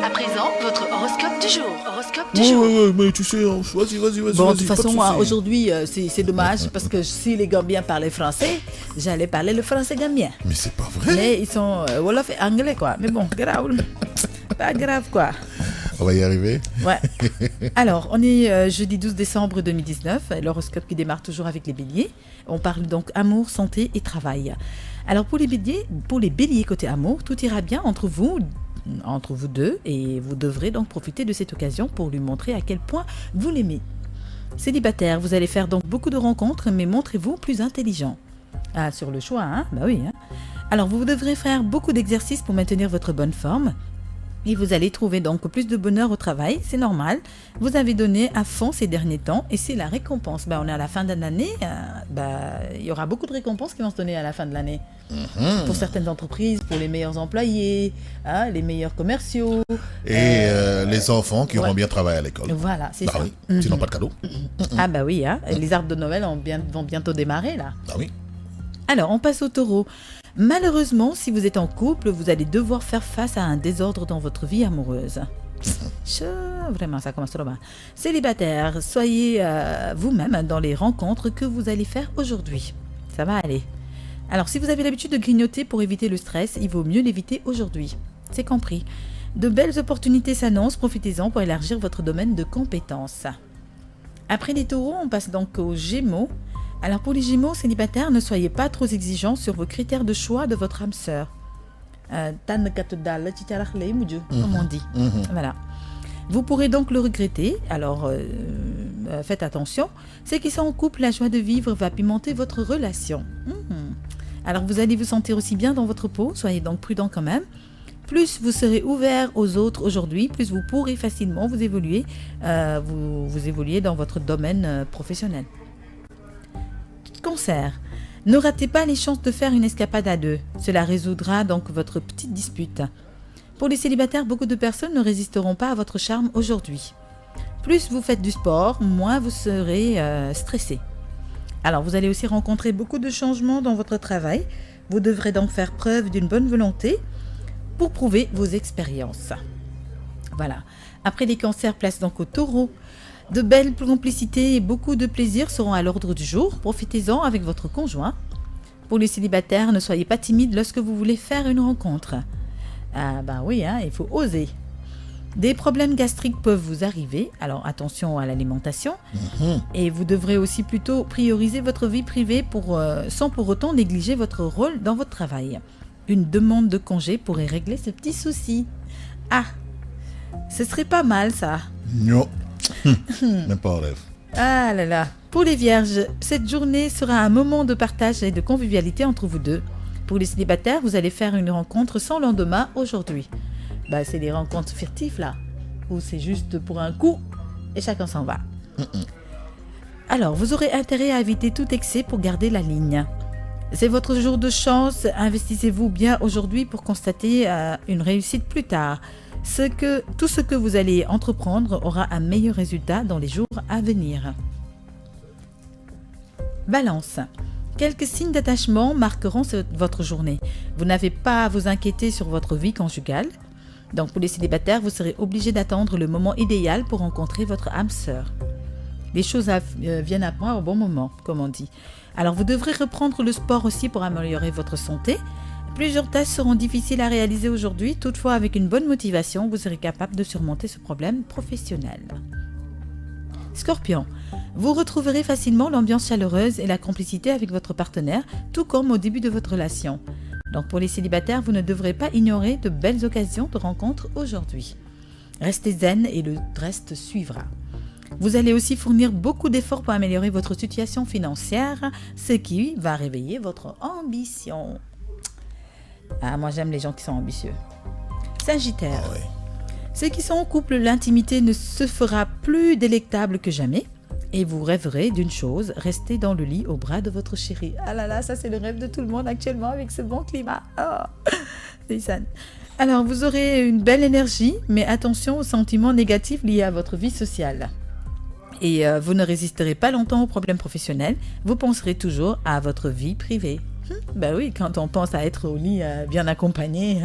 À présent, votre horoscope du jour. Horoscope du Ouais, jour. ouais, mais tu sais, vas-y. Bon, de toute pas de façon, souci. aujourd'hui, c'est dommage parce que si les Gambiens parlaient français, j'allais parler le français gambien. Mais c'est pas vrai. Mais ils sont Wolof et anglais, quoi. Mais bon, grave. Pas grave, quoi. On va y arriver. Ouais. Alors, on est jeudi 12 décembre 2019, l'horoscope qui démarre toujours avec les béliers. On parle donc amour, santé et travail. Alors, pour les béliers côté amour, tout ira bien entre vous deux, et vous devrez donc profiter de cette occasion pour lui montrer à quel point vous l'aimez. Célibataire, vous allez faire donc beaucoup de rencontres, mais montrez-vous plus intelligent. Ah, sur le choix, hein? Bah oui, hein. Alors, vous devrez faire beaucoup d'exercices pour maintenir votre bonne forme. Et vous allez trouver donc plus de bonheur au travail, c'est normal. Vous avez donné à fond ces derniers temps et c'est la récompense. On est à la fin de l'année, il y aura beaucoup de récompenses qui vont se donner à la fin de l'année. Pour certaines entreprises, pour les meilleurs employés, les meilleurs commerciaux. Et les enfants qui auront bien travaillé à l'école. Voilà, c'est ça. Oui. Sinon, pas de cadeau. Ah bah oui, hein. Les arbres de Noël vont bientôt démarrer là. Ah oui. Alors, on passe au taureau. Malheureusement, si vous êtes en couple, vous allez devoir faire face à un désordre dans votre vie amoureuse. Vraiment, ça commence trop bien. Célibataire, soyez vous-même dans les rencontres que vous allez faire aujourd'hui. Ça va aller. Alors, si vous avez l'habitude de grignoter pour éviter le stress, il vaut mieux l'éviter aujourd'hui. C'est compris. De belles opportunités s'annoncent, profitez-en pour élargir votre domaine de compétences. Après les taureaux, on passe donc aux gémeaux. Alors pour les gémeaux célibataires, ne soyez pas trop exigeants sur vos critères de choix de votre âme sœur. Comme on dit. Voilà. Vous pourrez donc le regretter, alors faites attention. Ceux qui sont en couple, la joie de vivre va pimenter votre relation. Alors vous allez vous sentir aussi bien dans votre peau, soyez donc prudent quand même. Plus vous serez ouvert aux autres aujourd'hui, plus vous pourrez facilement vous évoluer dans votre domaine professionnel. Cancer. Ne ratez pas les chances de faire une escapade à deux. Cela résoudra donc votre petite dispute. Pour les célibataires, beaucoup de personnes ne résisteront pas à votre charme aujourd'hui. Plus vous faites du sport, moins vous serez stressé. Alors, vous allez aussi rencontrer beaucoup de changements dans votre travail. Vous devrez donc faire preuve d'une bonne volonté pour prouver vos expériences. Voilà. Après les cancers, place donc au taureau. De belles complicités et beaucoup de plaisir seront à l'ordre du jour. Profitez-en avec votre conjoint. Pour les célibataires, ne soyez pas timides lorsque vous voulez faire une rencontre. Ah ben oui, hein, il faut oser. Des problèmes gastriques peuvent vous arriver, alors attention à l'alimentation. Et vous devrez aussi plutôt prioriser votre vie privée sans pour autant négliger votre rôle dans votre travail. Une demande de congé pourrait régler ce petit souci. Ah, ce serait pas mal ça. Non. Même pas en rêve. Ah là là. Pour les vierges, cette journée sera un moment de partage et de convivialité entre vous deux. Pour les célibataires, vous allez faire une rencontre sans lendemain aujourd'hui. C'est les rencontres furtives là, où c'est juste pour un coup et chacun s'en va. Alors, vous aurez intérêt à éviter tout excès pour garder la ligne. C'est votre jour de chance, investissez-vous bien aujourd'hui pour constater une réussite plus tard. Tout ce que vous allez entreprendre aura un meilleur résultat dans les jours à venir. Balance. Quelques signes d'attachement marqueront votre journée. Vous n'avez pas à vous inquiéter sur votre vie conjugale. Donc pour les célibataires, vous serez obligé d'attendre le moment idéal pour rencontrer votre âme sœur. Les choses viennent à point au bon moment, comme on dit. Alors vous devrez reprendre le sport aussi pour améliorer votre santé. Plusieurs tâches seront difficiles à réaliser aujourd'hui, toutefois avec une bonne motivation, vous serez capable de surmonter ce problème professionnel. Scorpion, vous retrouverez facilement l'ambiance chaleureuse et la complicité avec votre partenaire, tout comme au début de votre relation. Donc pour les célibataires, vous ne devrez pas ignorer de belles occasions de rencontre aujourd'hui. Restez zen et le reste suivra. Vous allez aussi fournir beaucoup d'efforts pour améliorer votre situation financière, ce qui va réveiller votre ambition. Ah, moi j'aime les gens qui sont ambitieux. Sagittaire. Ah ouais. Ceux qui sont en couple, l'intimité ne se fera plus délectable que jamais. Et vous rêverez d'une chose, rester dans le lit au bras de votre chéri. Ah là là, ça c'est le rêve de tout le monde actuellement avec ce bon climat. Oh. Alors vous aurez une belle énergie, mais attention aux sentiments négatifs liés à votre vie sociale. Et vous ne résisterez pas longtemps aux problèmes professionnels, vous penserez toujours à votre vie privée. Ben oui, quand on pense à être au lit bien accompagné,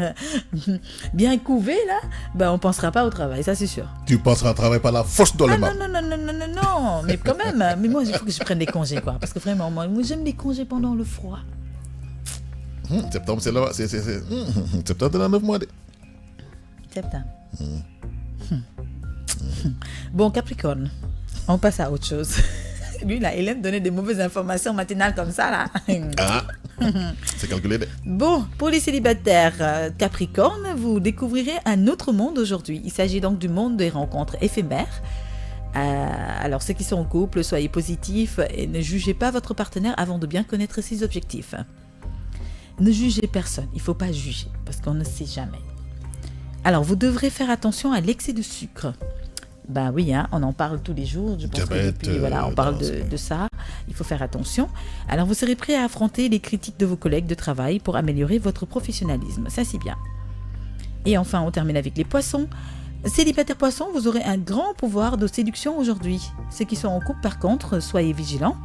bien couvé, là, ben on pensera pas au travail, ça c'est sûr. Tu penseras à travailler par la force dans les mains. Non, mais quand même, mais moi il faut que je prenne des congés, quoi, parce que vraiment, moi j'aime les congés pendant le froid. Septembre, c'est là, septembre, c'est dans 9 mois. Septembre. Bon, Capricorne, on passe à autre chose. Lui, là, il aime donner des mauvaises informations matinales comme ça, là. Ah, c'est calculé. Bon, pour les célibataires Capricorne, vous découvrirez un autre monde aujourd'hui. Il s'agit donc du monde des rencontres éphémères. Alors, ceux qui sont en couple, soyez positifs et ne jugez pas votre partenaire avant de bien connaître ses objectifs. Ne jugez personne, il ne faut pas juger, parce qu'on ne sait jamais. Alors, vous devrez faire attention à l'excès de sucre. Ben oui, hein, on en parle tous les jours. Je pense Diabète, que depuis, on parle de ça. Il faut faire attention. Alors, vous serez prêt à affronter les critiques de vos collègues de travail pour améliorer votre professionnalisme. Ça, c'est bien. Et enfin, on termine avec les poissons. Célibataires poissons, vous aurez un grand pouvoir de séduction aujourd'hui. Ceux qui sont en couple, par contre, soyez vigilants.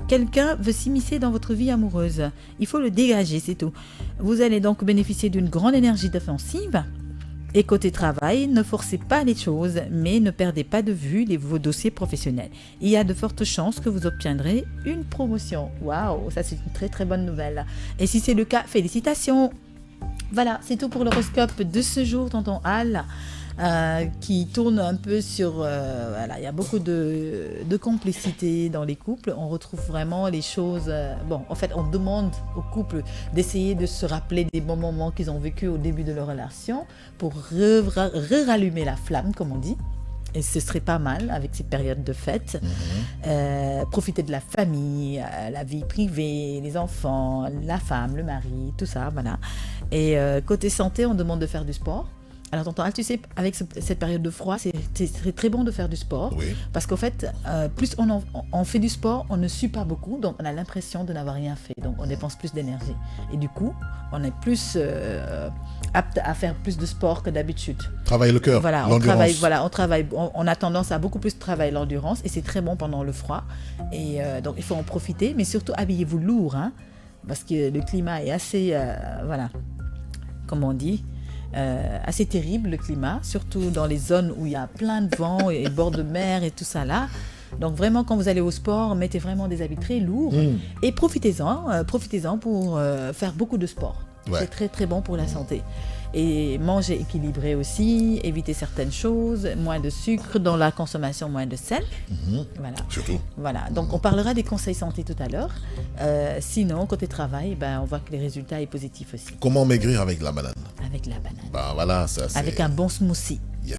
Quelqu'un veut s'immiscer dans votre vie amoureuse. Il faut le dégager, c'est tout. Vous allez donc bénéficier d'une grande énergie défensive. Et côté travail, ne forcez pas les choses, mais ne perdez pas de vue vos dossiers professionnels. Il y a de fortes chances que vous obtiendrez une promotion. Waouh, ça c'est une très très bonne nouvelle. Et si c'est le cas, félicitations. Voilà, c'est tout pour l'horoscope de ce jour, tonton Al. Qui tourne un peu sur... voilà, il y a beaucoup de complicité dans les couples. On retrouve vraiment les choses... bon, en fait, on demande aux couples d'essayer de se rappeler des bons moments qu'ils ont vécus au début de leur relation pour rallumer la flamme, comme on dit. Et ce serait pas mal avec ces périodes de fête. Profiter de la famille, la vie privée, les enfants, la femme, le mari, tout ça, voilà. Et côté santé, on demande de faire du sport. Alors, tonton Al, tu sais, avec cette période de froid, c'est très bon de faire du sport. Oui. Parce qu'en fait, plus on fait du sport, on ne sue pas beaucoup, donc on a l'impression de n'avoir rien fait. Donc, on dépense plus d'énergie. Et du coup, on est plus apte à faire plus de sport que d'habitude. Travailler le cœur, voilà, l'endurance. on a tendance à beaucoup plus travailler l'endurance et c'est très bon pendant le froid. Et donc, il faut en profiter, mais surtout, habillez-vous lourd, hein, parce que le climat est assez, voilà, comme on dit, assez terrible le climat, surtout dans les zones où il y a plein de vent et bords de mer et tout ça là. Donc vraiment quand vous allez au sport, mettez vraiment des habits très lourds et profitez-en pour faire beaucoup de sport. Ouais. C'est très très bon pour la santé. Et manger équilibré aussi, éviter certaines choses, moins de sucre dans la consommation, moins de sel. Voilà. Surtout. Voilà. Donc on parlera des conseils santé tout à l'heure. Sinon, côté travail, on voit que les résultats sont positifs aussi. Comment maigrir avec la banane? Avec la banane. Voilà, ça c'est... Avec un bon smoothie.